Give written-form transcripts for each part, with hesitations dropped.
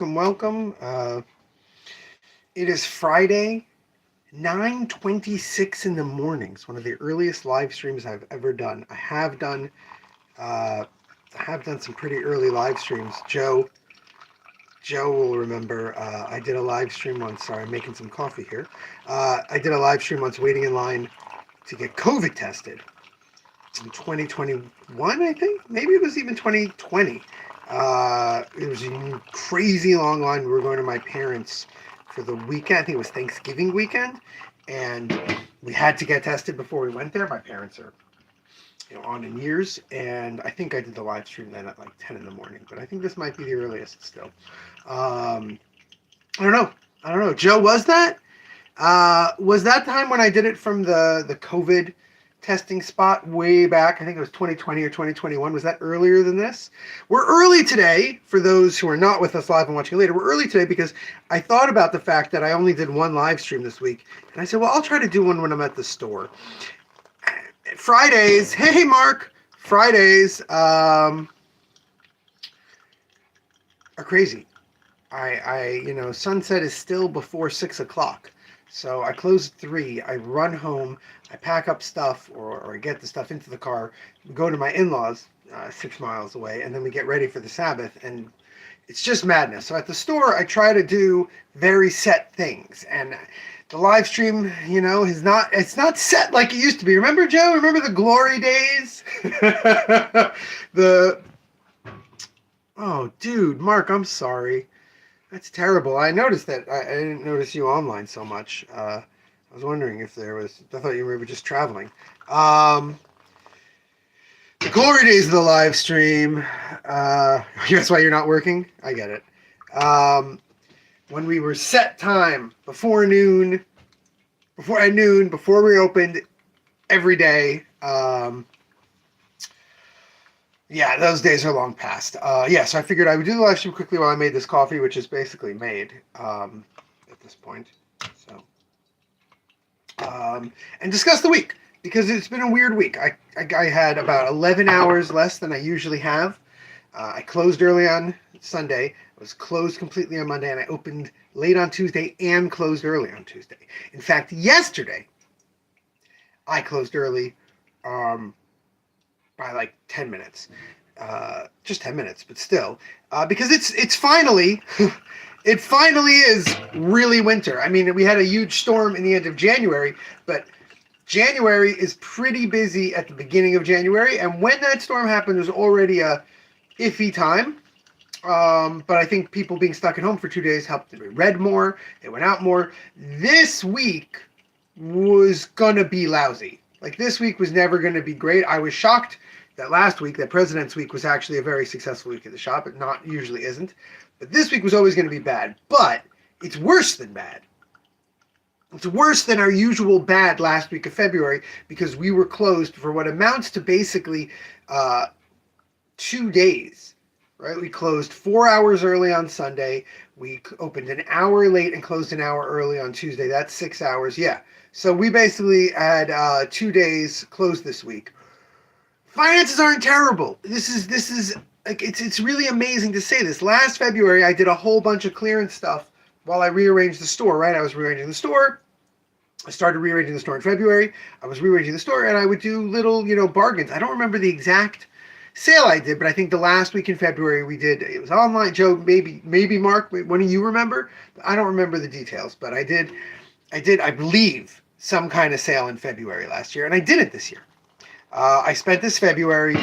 Welcome. It is Friday, 9:26 in the morning. It's one of the earliest live streams I've ever done. Uh, I have done some pretty early live streams. Joe will remember. I did a live stream once. Sorry, I'm making some coffee here. I did a live stream once, waiting in line to get COVID tested in 2021. I think maybe it was even 2020. It was a crazy long line. We were going to my parents for the weekend. I think it was Thanksgiving weekend, and we had to get tested before we went there. My parents are, on in years, and I think I did the live stream then at like 10 in the morning. But I think this might be the earliest still. Um, I don't know. I don't know. Joe, was that time when I did it from the COVID testing spot way back? I think it was 2020 or 2021. Was that earlier than this? We're early today, for those who are not with us live and watching later. We're early today because I thought about the fact that I only did one live stream this week. And I said, well, I'll try to do one when I'm at the store. Fridays, hey, Mark, Fridays are crazy. Sunset is still before 6 o'clock. So I close at 3. I run home. I pack up stuff, or I get the stuff into the car. We go to my in-laws, 6 miles away, and then we get ready for the Sabbath. And it's just madness. So at the store, I try to do very set things. And the live stream, it's not set like it used to be. Remember, Joe? Remember the glory days? the Oh, dude, Mark, I'm sorry. That's terrible. I noticed that. I didn't notice you online so much. I was wondering if there was. I thought you were just traveling. Um, the glory days of the live stream. That's why you're not working. I get it. When we were set time before noon, before we opened every day. Yeah, those days are long past. So I figured I would do the live stream quickly while I made this coffee, which is basically made at this point. So, and discuss the week, because it's been a weird week. I had about 11 hours less than I usually have. I closed early on Sunday. I was closed completely on Monday, and I opened late on Tuesday and closed early on Tuesday. In fact, yesterday, I closed early. By like 10 minutes. Just 10 minutes, but still. Because it's finally, it finally is really winter. I mean, we had a huge storm in the end of January, but January is pretty busy at the beginning of January, and when that storm happened, it was already a iffy time. But I think people being stuck at home for 2 days helped. They read more, they went out more. This week was gonna be lousy. Like, this week was never gonna be great. I was shocked that last week, that President's Week, was actually a very successful week at the shop. It not usually isn't. But this week was always going to be bad. But it's worse than bad. It's worse than our usual bad last week of February, because we were closed for what amounts to basically 2 days. Right? We closed 4 hours early on Sunday. We opened an hour late and closed an hour early on Tuesday. That's 6 hours. Yeah. So we basically had 2 days closed this week. Finances aren't terrible. This is like, it's really amazing to say this. Last February, I did a whole bunch of clearance stuff while I rearranged the store. Right, I was rearranging the store. I started rearranging the store in February. I was rearranging the store, and I would do little, bargains. I don't remember the exact sale I did, but I think the last week in February we did. It was online. Joe, maybe Mark, one of you remember? I don't remember the details, but I did. I believe, some kind of sale in February last year, and I did it this year. I spent this February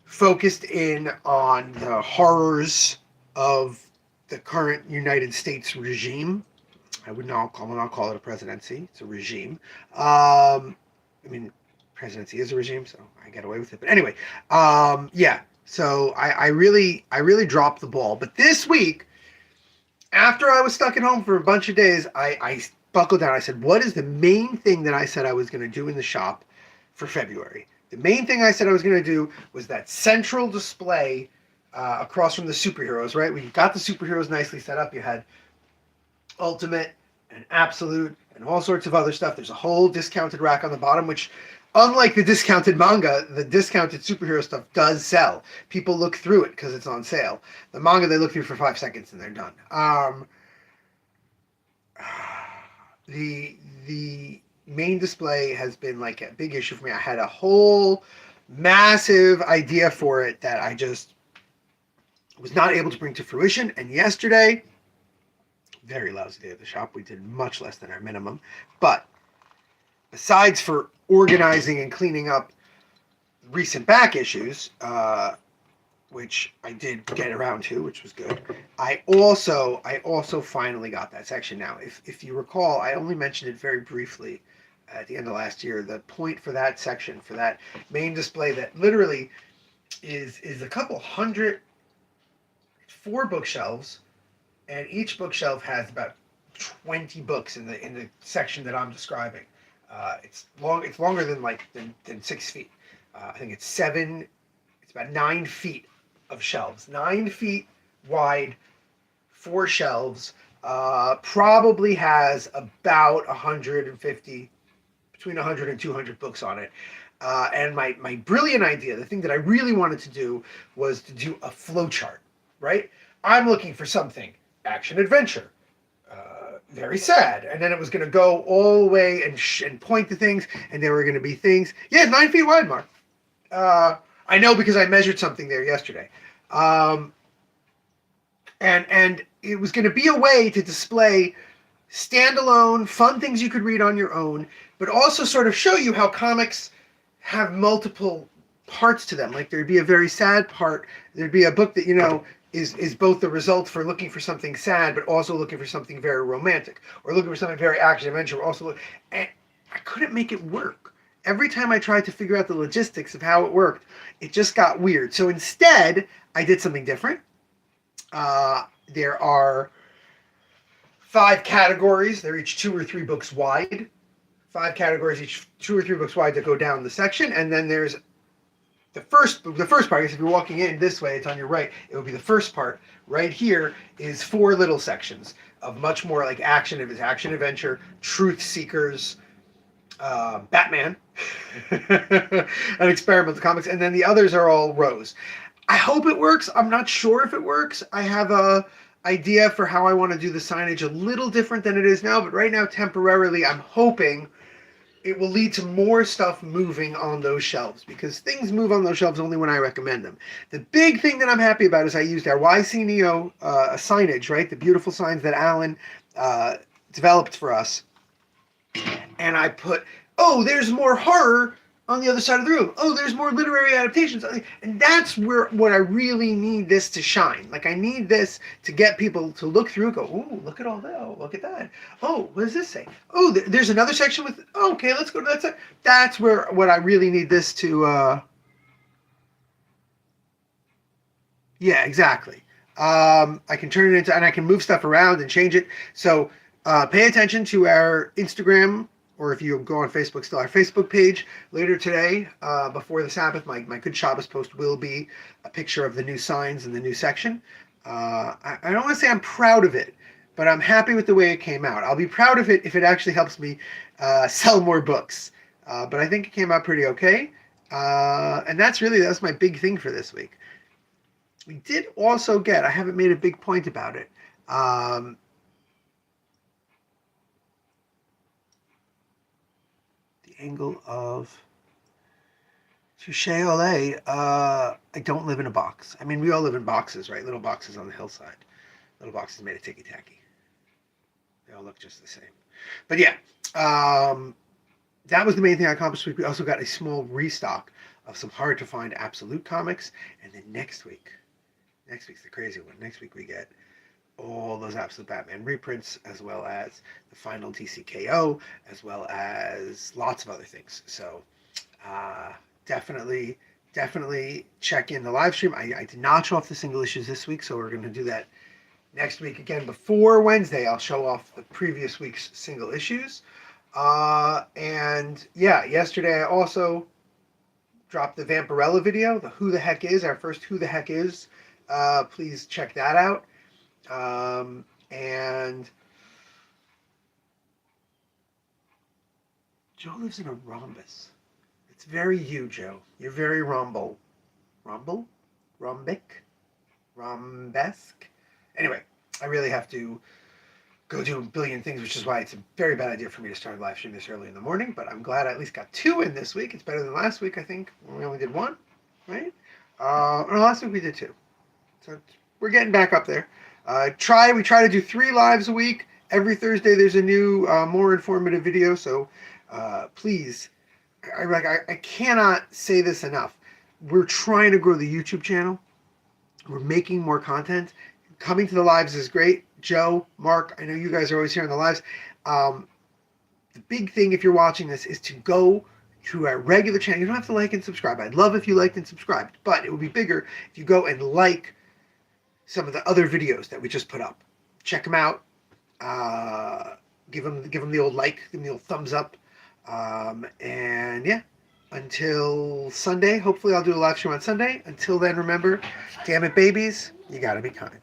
focused in on the horrors of the current United States regime. I would not call it a presidency. It's a regime. Presidency is a regime, so I get away with it. But anyway, yeah. So I really dropped the ball. But this week, after I was stuck at home for a bunch of days, I buckled down. I said, what is the main thing that I said I was going to do in the shop for February? The main thing I said I was going to do was that central display across from the superheroes, right? We got the superheroes nicely set up. You had Ultimate and Absolute and all sorts of other stuff. There's a whole discounted rack on the bottom, which unlike the discounted manga, the discounted superhero stuff does sell. People look through it because it's on sale. The manga they look through for 5 seconds and they're done. The main display has been like a big issue for me. I had a whole massive idea for it that I just was not able to bring to fruition. And yesterday, very lousy day at the shop. We did much less than our minimum. But besides for organizing and cleaning up recent back issues, which I did get around to, which was good. I also finally got that section now. If you recall, I only mentioned it very briefly at the end of last year. The point for that section, for that main display that literally is a couple hundred, 4 bookshelves, and each bookshelf has about 20 books in the section that I'm describing. It's longer than 6 feet. I think it's about 9 feet of shelves, 9 feet wide, 4 shelves. Probably has about 150, between 100 and 200 books on it. And my brilliant idea, the thing that I really wanted to do, was to do a flow chart, right? I'm looking for something, action adventure, very sad, and then it was going to go all the way and point to things, and there were going to be things. Yeah, 9 feet wide, Mark. I know because I measured something there yesterday. And it was going to be a way to display standalone, fun things you could read on your own, but also sort of show you how comics have multiple parts to them. Like there'd be a very sad part. There'd be a book that, is both the result for looking for something sad, but also looking for something very romantic, or looking for something very action adventure. And I couldn't make it work. Every time I tried to figure out the logistics of how it worked, it just got weird. So instead, I did something different. There are 5 categories. They're each 2 or 3 books wide. 5 categories, each 2 or 3 books wide, that go down the section. And then there's the first part. I guess if you're walking in this way, it's on your right. It would be the first part. Right here is 4 little sections of much more like action adventure, truth seekers, Batman, and experimental comics, and then the others are all rows. I hope it works. I'm not sure if it works. I have a idea for how I want to do the signage a little different than it is now, but right now, temporarily, I'm hoping it will lead to more stuff moving on those shelves, because things move on those shelves only when I recommend them. The big thing that I'm happy about is I used our YC Neo signage, right? The beautiful signs that Alan developed for us. And I put, there's more horror on the other side of the room. Oh, there's more literary adaptations. And that's what I really need this to shine. Like, I need this to get people to look through and go, ooh, look at all that. Oh, look at that. Oh, what does this say? Oh, there's another section with, okay, let's go to that side. That's what I really need this to, yeah, exactly. I can turn it into, and I can move stuff around and change it. So pay attention to our Instagram, or if you go on Facebook still, our Facebook page. Later today, before the Sabbath, my Good Shabbos post will be a picture of the new signs and the new section. I don't want to say I'm proud of it, but I'm happy with the way it came out. I'll be proud of it if it actually helps me sell more books. But I think it came out pretty okay. And that's my big thing for this week. We did also get, I haven't made a big point about it, angle of Touche Olay. I don't live in a box. I mean, we all live in boxes, right? Little boxes on the hillside. Little boxes made of ticky-tacky. They all look just the same. But yeah, that was the main thing I accomplished this week. We also got a small restock of some hard-to-find Absolute comics. And then next week's the crazy one. Next week we get all those Absolute Batman reprints, as well as the final TCKO, as well as lots of other things. So definitely check in the live stream. I did not show off the single issues this week, so we're going to do that next week again. Before Wednesday, I'll show off the previous week's single issues. And yeah, yesterday I also dropped the Vampirella video, the Who the Heck Is, our first Who the Heck Is. Please check that out. And Joe lives in a rhombus. It's very you, Joe. You're very rumble. Rumble? Rumbic? Rumbesque? Anyway, I really have to go do a billion things, which is why it's a very bad idea for me to start a live stream this early in the morning, but I'm glad I at least got 2 in this week. It's better than last week, I think, when we only did 1, right? No, last week we did 2. So we're getting back up there. We try to do 3 lives a week. Every Thursday there's a new, more informative video, so please, I cannot say this enough. We're trying to grow the YouTube channel. We're making more content. Coming to the lives is great. Joe, Mark, I know you guys are always here in the lives. The big thing, if you're watching this, is to go to our regular channel. You don't have to like and subscribe. I'd love if you liked and subscribed, but it would be bigger if you go and like some of the other videos that we just put up. Check them out. Give them the old like, give them the old thumbs up. And yeah, until Sunday, hopefully I'll do a live stream on Sunday. Until then, remember, damn it, babies, you gotta be kind.